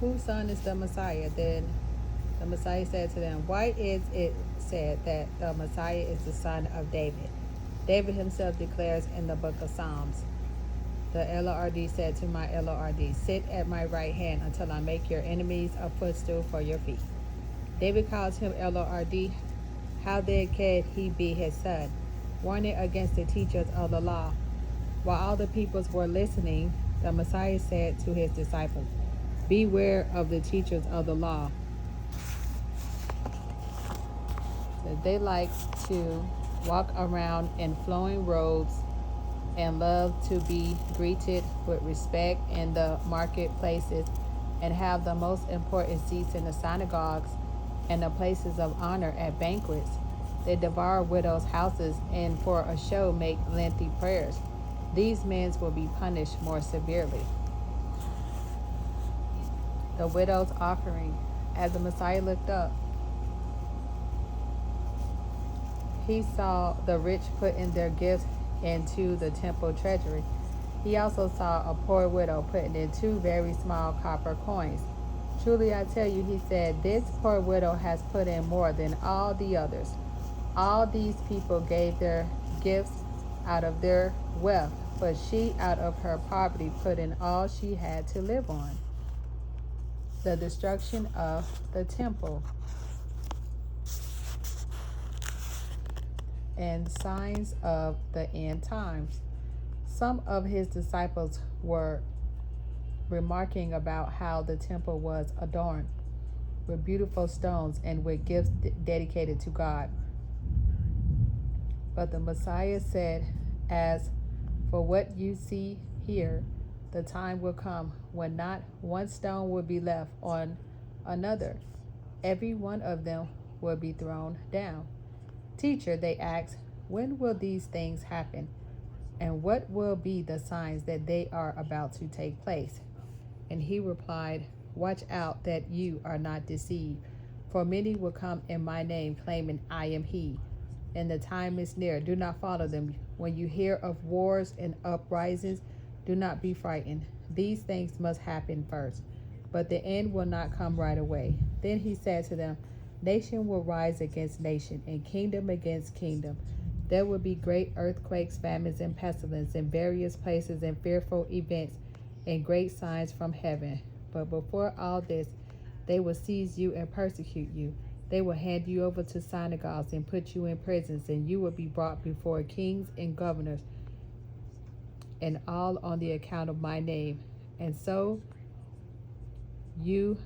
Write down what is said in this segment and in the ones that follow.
Whose son is the Messiah? Then the Messiah said to them, why is it said that the Messiah is the son of David? David himself declares in the book of Psalms, the LORD said to my LORD, sit at my right hand until I make your enemies a footstool for your feet. David calls him LORD. How then could he be his son? Warning against the teachers of the law. While all the peoples were listening, the Messiah said to his disciples, beware of the teachers of the law. So they like to walk around in flowing robes and love to be greeted with respect in the marketplaces and have the most important seats in the synagogues and the places of honor at banquets. They devour widows' houses and for a show make lengthy prayers. These men will be punished more severely. The widow's offering. As the Messiah looked up, he saw the rich putting their gifts into the temple treasury. He also saw a poor widow putting in 2 very small copper coins. Truly I tell you, he said, this poor widow has put in more than all the others. All these people gave their gifts out of their wealth, but she out of her poverty put in all she had to live on. The destruction of the temple and signs of the end times. Some of his disciples were remarking about how the temple was adorned with beautiful stones and with gifts dedicated to God. But the Messiah said, as for what you see here, the time will come when not one stone will be left on another. Every one of them will be thrown down. Teacher, they asked, when will these things happen? And what will be the signs that they are about to take place? And he replied, watch out that you are not deceived, for many will come in my name, claiming I am he. And the time is near. Do not follow them. When you hear of wars and uprisings, do not be frightened. These things must happen first, but the end will not come right away. Then he said to them, nation will rise against nation, and kingdom against kingdom. There will be great earthquakes, famines, and pestilence in various places, and fearful events, and great signs from heaven. But before all this, they will seize you and persecute you. They will hand you over to synagogues and put you in prisons, and you will be brought before kings and governors, and all on the account of my name. And so you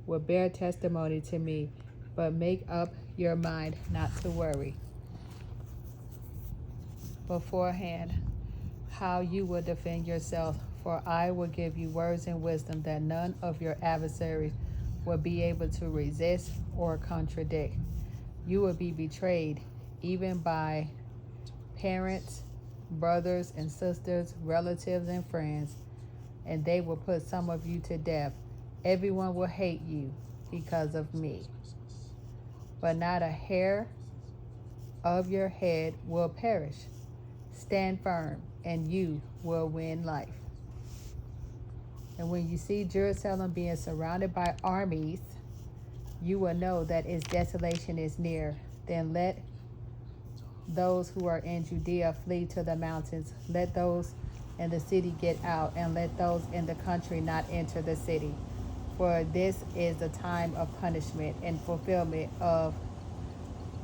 will bear testimony to me, but make up your mind not to worry beforehand how you will defend yourself, for I will give you words and wisdom that none of your adversaries will be able to resist or contradict. You will be betrayed even by parents, brothers and sisters, relatives and friends, and they will put some of you to death. Everyone will hate you because of me, but not a hair of your head will perish. Stand firm, and you will win life. And when you see Jerusalem being surrounded by armies, you will know that its desolation is near. Then let those who are in Judea flee to the mountains. Let those in the city get out, and let those in the country not enter the city. For this is the time of punishment and fulfillment of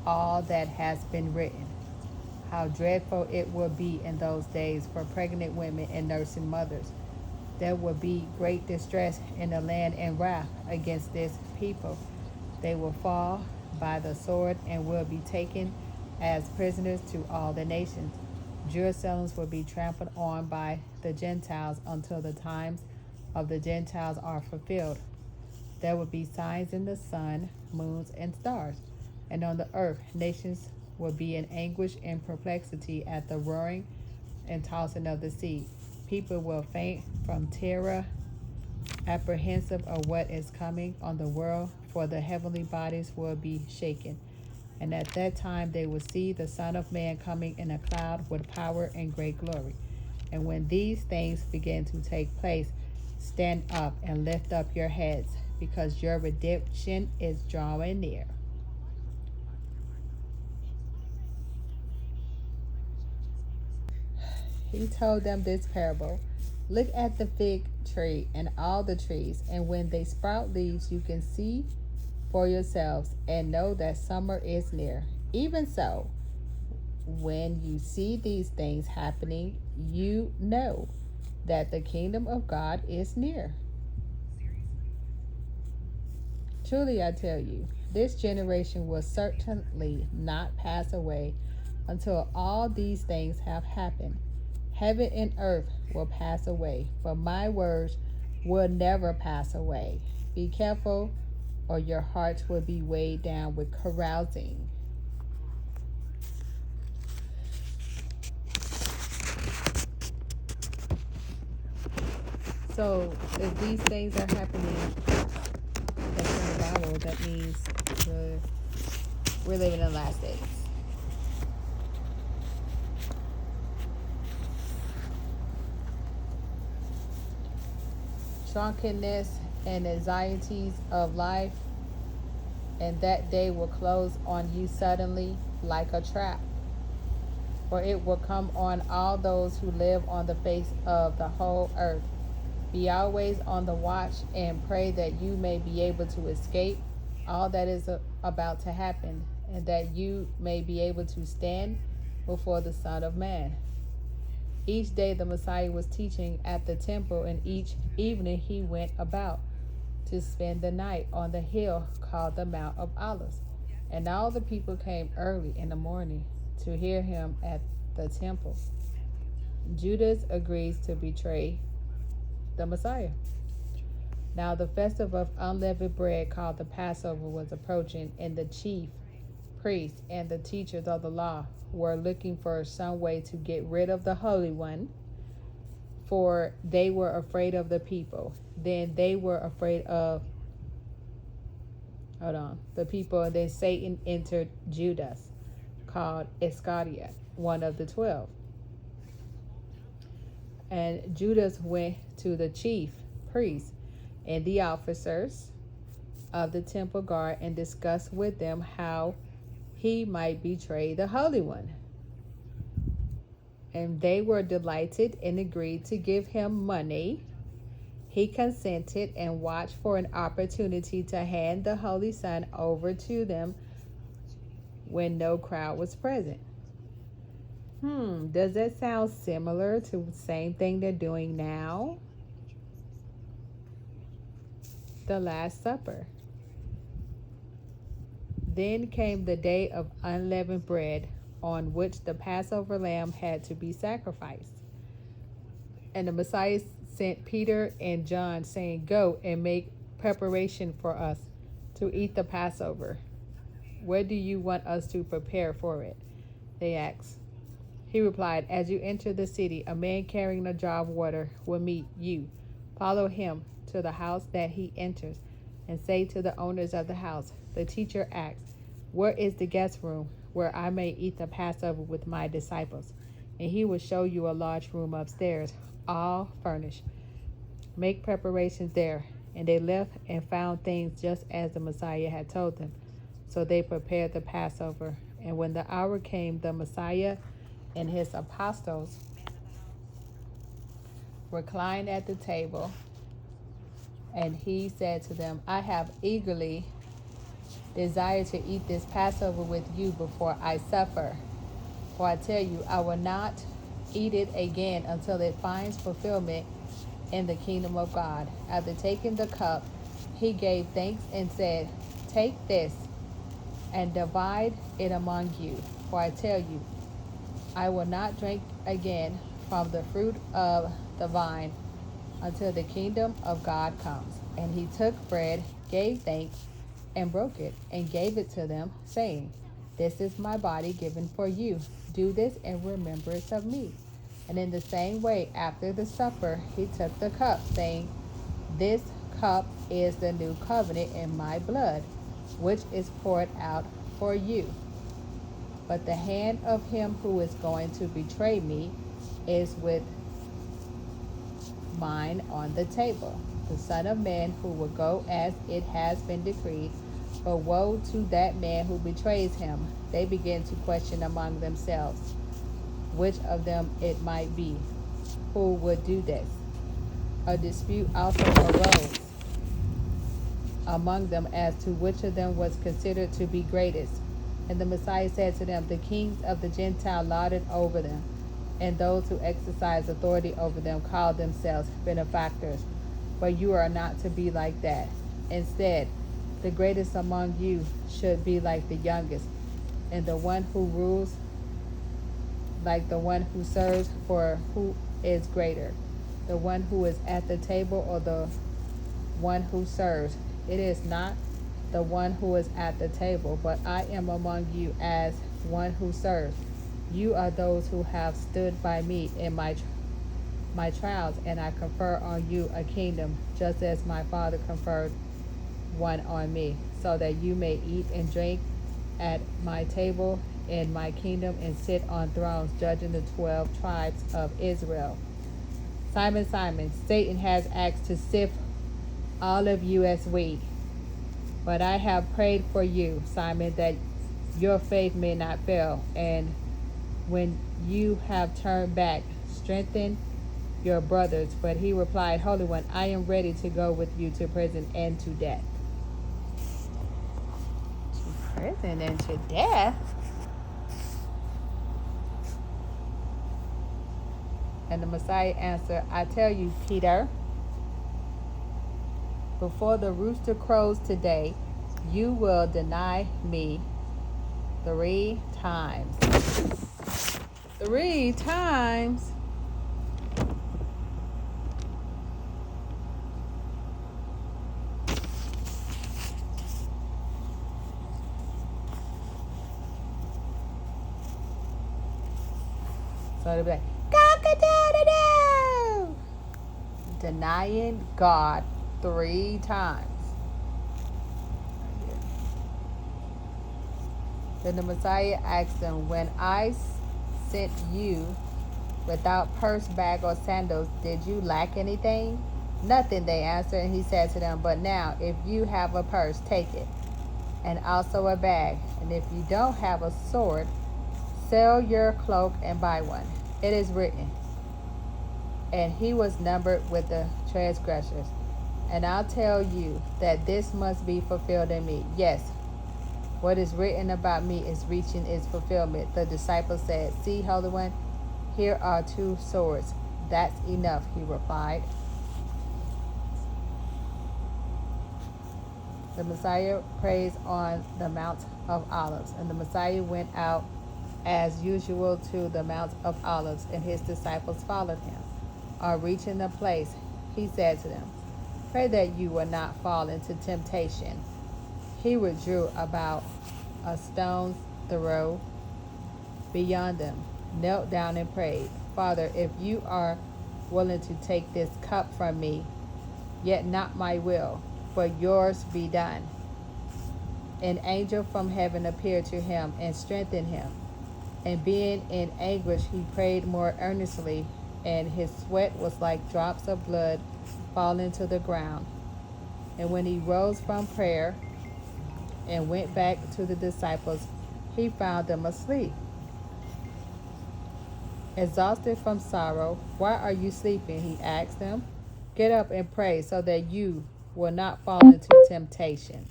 all that has been written. How dreadful it will be in those days for pregnant women and nursing mothers. There will be great distress in the land and wrath against this people. They will fall by the sword and will be taken as prisoners to all the nations. Jerusalem will be trampled on by the Gentiles until the times of the Gentiles are fulfilled. There will be signs in the sun, moons, and stars, and on the earth nations will be in anguish and perplexity at the roaring and tossing of the sea. People will faint from terror, apprehensive of what is coming on the world, for the heavenly bodies will be shaken. And at that time they will see the Son of Man coming in a cloud with power and great glory. And when these things begin to take place, Stand up and lift up your heads, because your redemption is drawing near. He told them this parable. Look at the fig tree and all the trees, and when they sprout leaves, you can see for yourselves and know that summer is near. Even so, when you see these things happening, you know that the kingdom of God is near. Truly, I tell you, this generation will certainly not pass away until all these things have happened. Heaven and earth will pass away, but my words will never pass away. Be careful, or your hearts will be weighed down with carousing. So, if these things are happening that's in the Bible, that means we're living in the last days. Drunkenness and anxieties of life, and that day will close on you suddenly like a trap. For it will come on all those who live on the face of the whole earth. Be always on the watch and pray that you may be able to escape all that is about to happen, and that you may be able to stand before the Son of Man. Each day the Messiah was teaching at the temple, and each evening he went about to spend the night on the hill called the Mount of Olives. And all the people came early in the morning to hear him at the temple. Judas agrees to betray the Messiah. Now the festival of unleavened bread called the Passover was approaching, and the chief priests and the teachers of the law were looking for some way to get rid of the Holy One, for they were afraid of the people. Then they were afraid of the people, and then Satan entered Judas, called Iscariot, one of the 12. And Judas went to the chief priests and the officers of the temple guard and discussed with them how he might betray the Holy One. And they were delighted and agreed to give him money. He consented and watched for an opportunity to hand the Holy Son over to them when no crowd was present. Does that sound similar to the same thing they're doing now? The Last Supper. Then came the day of unleavened bread, on which the Passover lamb had to be sacrificed. And the Messiah sent Peter and John, saying, Go and make preparation for us to eat the Passover. Where do you want us to prepare for it? They asked. He replied, As you enter the city, a man carrying a jar of water will meet you. Follow him to the house that he enters, and say to the owners of the house, The teacher asks, Where is the guest room where I may eat the Passover with my disciples? And he will show you a large room upstairs, all furnished. Make preparations there. And they left and found things just as the Messiah had told them. So they prepared the Passover. And when the hour came, the Messiah and his apostles reclined at the table, and he said to them, I have eagerly desired to eat this Passover with you before I suffer. For I tell you, I will not eat it again until it finds fulfillment in the kingdom of God. After taking the cup, he gave thanks and said, Take this and divide it among you. For I tell you, I will not drink again from the fruit of the vine until the kingdom of God comes. And he took bread, gave thanks, and broke it, and gave it to them, saying, This is my body given for you. Do this in remembrance of me. And in the same way, after the supper, he took the cup, saying, This cup is the new covenant in my blood, which is poured out for you. But the hand of him who is going to betray me is with mine on the table. The Son of Man who will go as it has been decreed. But woe to that man who betrays him. They began to question among themselves which of them it might be who would do this. A dispute also arose among them as to which of them was considered to be greatest. And the Messiah said to them, the kings of the Gentiles lorded over them, and those who exercise authority over them call themselves benefactors. But you are not to be like that. Instead, the greatest among you should be like the youngest, and the one who rules like the one who serves. For who is greater, the one who is at the table or the one who serves? It is not the one who is at the table, but I am among you as one who serves. You are those who have stood by me in my trials, and I confer on you a kingdom, just as my Father conferred one on me, so that you may eat and drink at my table in my kingdom and sit on thrones, judging the 12 tribes of Israel. Simon, Simon, Satan has asked to sift all of you as wheat. But I have prayed for you, Simon, that your faith may not fail. And when you have turned back, strengthen your brothers. But he replied, Holy One, I am ready to go with you to prison and to death. To prison and to death? And the Messiah answered, I tell you, Peter, before the rooster crows today, you will deny me 3 times. 3 times? So they'll be like, cock-a-doodle-doo! Denying God 3 times. Then the Messiah asked them, when I sent you without purse, bag, or sandals, did you lack anything? Nothing, they answered. And he said to them, but now, if you have a purse, take it, and also a bag. And if you don't have a sword, sell your cloak and buy one. It is written, and he was numbered with the transgressors. And I'll tell you that this must be fulfilled in me. Yes, what is written about me is reaching its fulfillment. The disciples said, see, Holy One, here are 2 swords. That's enough, he replied. The Messiah prays on the Mount of Olives. And the Messiah went out as usual to the Mount of Olives, and his disciples followed him. On reaching the place, he said to them, pray that you will not fall into temptation. He withdrew about a stone's throw beyond them, knelt down and prayed, Father, if you are willing to take this cup from me, yet not my will, but yours be done. An angel from heaven appeared to him and strengthened him. And being in anguish, he prayed more earnestly, and his sweat was like drops of blood falling to the ground. And when he rose from prayer and went back to the disciples, he found them asleep. Exhausted from sorrow, why are you sleeping? He asked them. Get up and pray so that you will not fall into temptation.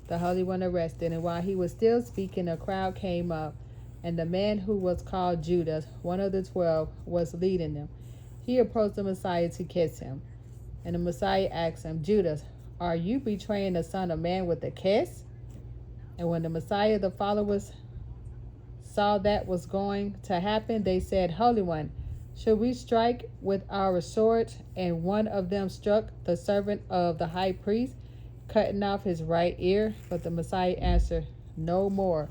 The Holy One arrested, and while he was still speaking, a crowd came up, and the man who was called Judas, one of the 12, was leading them. He approached the Messiah to kiss him. And the Messiah asked him, Judas, are you betraying the Son of Man with a kiss? And when the Messiah, the followers, saw that was going to happen, they said, Holy One, should we strike with our swords? And one of them struck the servant of the high priest, cutting off his right ear. But the Messiah answered, no more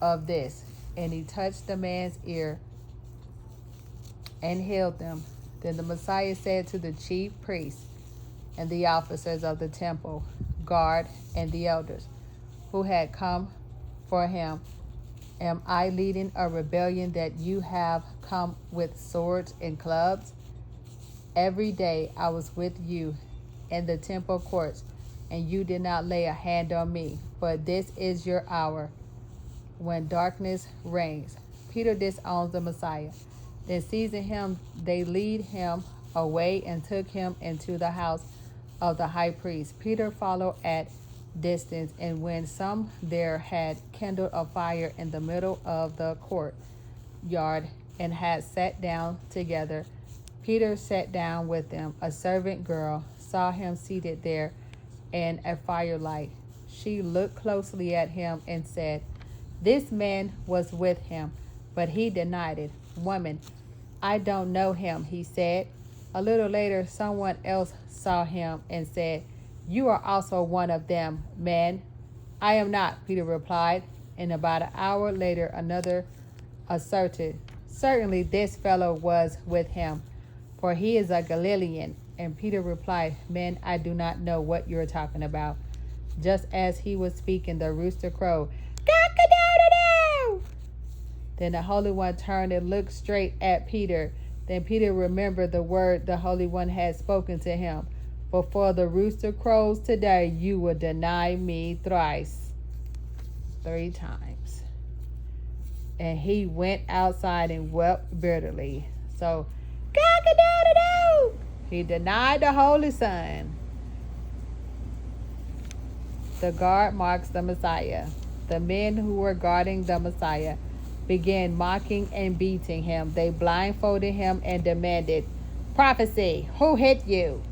of this. And he touched the man's ear and healed them. Then the Messiah said to the chief priests and the officers of the temple guard and the elders who had come for him Am I leading a rebellion that you have come with swords and clubs? Every day I was with you in the temple courts, and you did not lay a hand on me. But this is your hour when darkness reigns. Peter disowns the Messiah. Then seizing him, they lead him away and took him into the house of the high priest. Peter followed at distance, and when some there had kindled a fire in the middle of the courtyard and had sat down together, Peter sat down with them. A servant girl saw him seated there in a firelight. She looked closely at him and said, "This man was with him." But he denied it. "Woman, I don't know him," he said. A little later, someone else saw him and said, "You are also one of them, man." "I am not," Peter replied. And about an hour later, another asserted, "Certainly this fellow was with him, for he is a Galilean." And Peter replied, "Men, I do not know what you are talking about." Just as he was speaking, the rooster crowed, "Cock-a-doodle-doo!" Then the Holy One turned and looked straight at Peter. Then Peter remembered the word the Holy One had spoken to him. "Before the rooster crows today, you will deny me thrice." 3 times. And he went outside and wept bitterly. So, cock-a-doodle-doo! He denied the Holy Son. The guard mocks the Messiah. The men who were guarding the Messiah began mocking and beating him. They blindfolded him and demanded, "Prophecy, who hit you?"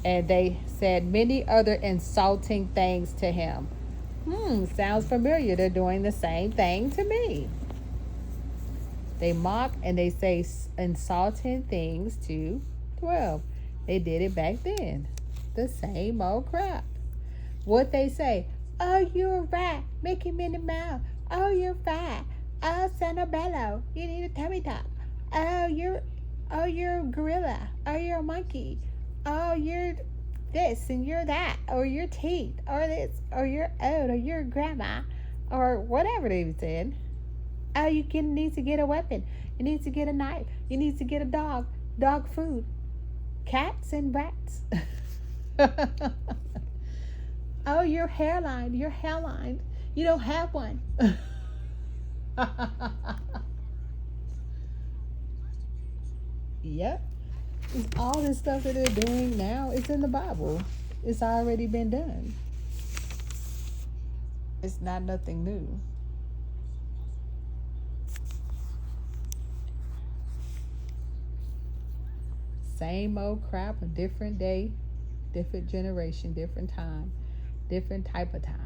And they said many other insulting things to him. Sounds familiar. They're doing the same thing to me. They mock and they say insulting things to 12. They did it back then. The same old crap. What they say? "Oh, you're rat, Mickey Minnie Mouse. Oh, you're fat. Oh, Santabello, you need a tummy tuck. Oh, you're a gorilla. Oh, you're a monkey. Oh, you're this and you're that, or your teeth, or this, or you're old, or you're grandma," or whatever they said. "Oh, you need to get a weapon. You need to get a knife. You need to get a dog food. Cats and rats." "Oh, your hairline. You don't have one." Yep. It's all this stuff that they're doing now. It's in the Bible. It's already been done. It's not nothing new. Same old crap, a different day, different generation, different time, different type of time.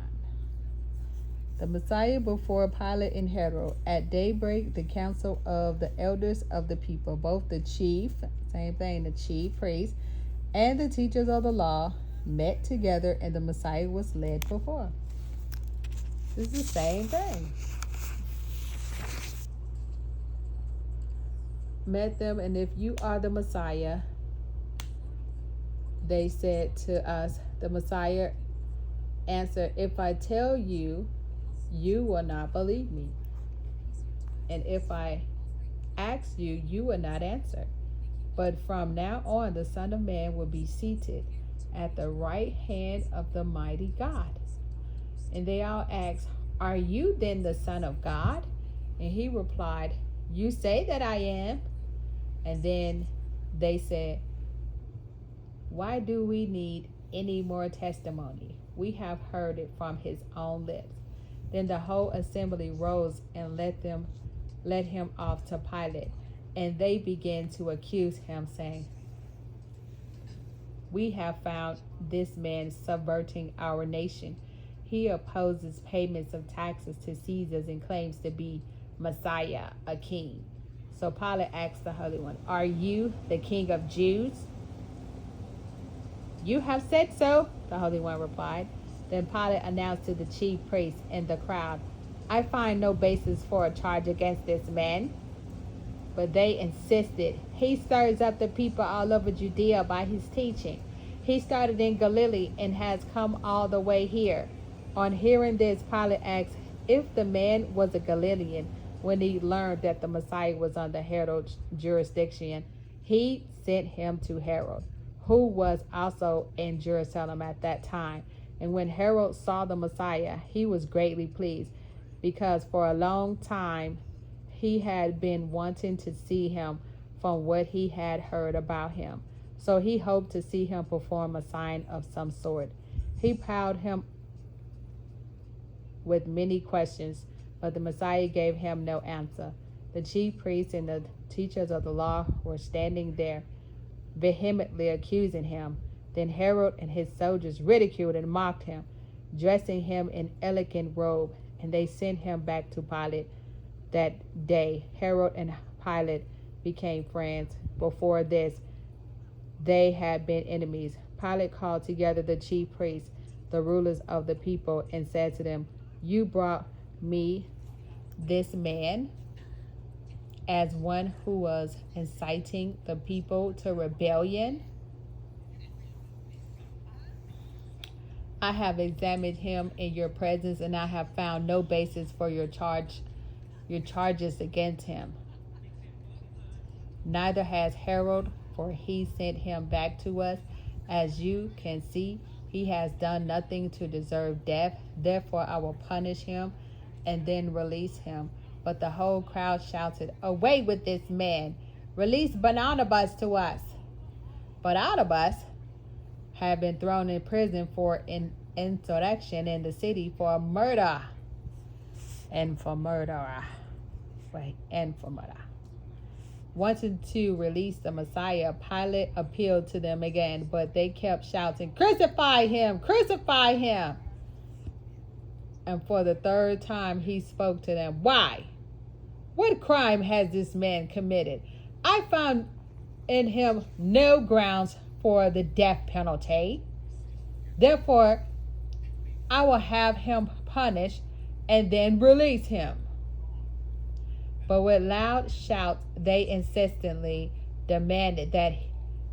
The Messiah before Pilate and Herod. At daybreak, the council of the elders of the people, both the chief, same thing, the chief priests, and the teachers of the law, met together, and the Messiah was led before. This is the same thing. Met them, and "If you are the Messiah," they said to us. The Messiah answered, "If I tell you, you will not believe me. And if I ask you, you will not answer. But from now on, the Son of Man will be seated at the right hand of the mighty God." And they all asked, "Are you then the Son of God?" And he replied, "You say that I am." And then they said, "Why do we need any more testimony? We have heard it from his own lips." Then the whole assembly rose and let him off to Pilate. And they began to accuse him, saying, "We have found this man subverting our nation. He opposes payments of taxes to Caesars and claims to be Messiah, a king." So Pilate asked the Holy One, "Are you the King of Jews?" "You have said so," the Holy One replied. Then Pilate announced to the chief priests and the crowd, "I find no basis for a charge against this man." But they insisted, "He stirs up the people all over Judea by his teaching. He started in Galilee and has come all the way here." On hearing this, Pilate asked, If the man was a Galilean, when he learned that the Messiah was under Herod's jurisdiction, he sent him to Herod, who was also in Jerusalem at that time. And when Herod saw the Messiah, he was greatly pleased, because for a long time he had been wanting to see him from what he had heard about him. So he hoped to see him perform a sign of some sort. He prodded him with many questions, but the Messiah gave him no answer. The chief priests and the teachers of the law were standing there, vehemently accusing him. Then Herod and his soldiers ridiculed and mocked him, dressing him in elegant robe, and they sent him back to Pilate. That day, Herod and Pilate became friends. Before this, they had been enemies. Pilate called together the chief priests, the rulers of the people, and said to them, "You brought me this man as one who was inciting the people to rebellion. I have examined him in your presence, and I have found no basis for your charges against him. Neither has Herod, for he sent him back to us. As you can see, he has done nothing to deserve death. Therefore I will punish him and then release him." But the whole crowd shouted, "Away with this man! Release Barnabas to us!" Barnabas had been thrown in prison for an insurrection in the city for murder. Wanting to release the Messiah, Pilate appealed to them again, but they kept shouting, "Crucify him! Crucify him!" And for the third time he spoke to them. "Why? What crime has this man committed? I found in him no grounds for the death penalty. Therefore, I will have him punished and then release him." But with loud shouts, they insistently demanded that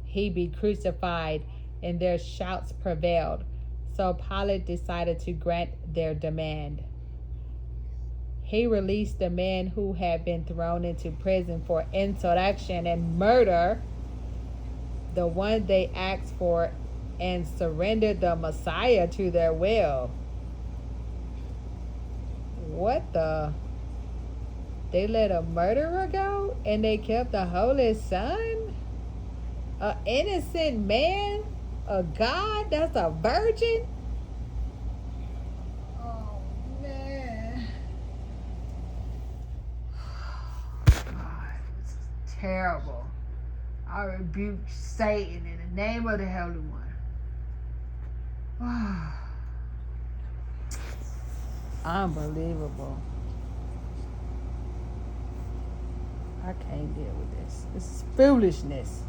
he be crucified, and their shouts prevailed. So Pilate decided to grant their demand. He released the man who had been thrown into prison for insurrection and murder, the one they asked for, and surrendered the Messiah to their will. What the? They let a murderer go and they kept the Holy Son? An innocent man? A God that's a virgin? Oh, man. God, this is terrible. I rebuke Satan in the name of the Holy One. Unbelievable. I can't deal with this. This is foolishness.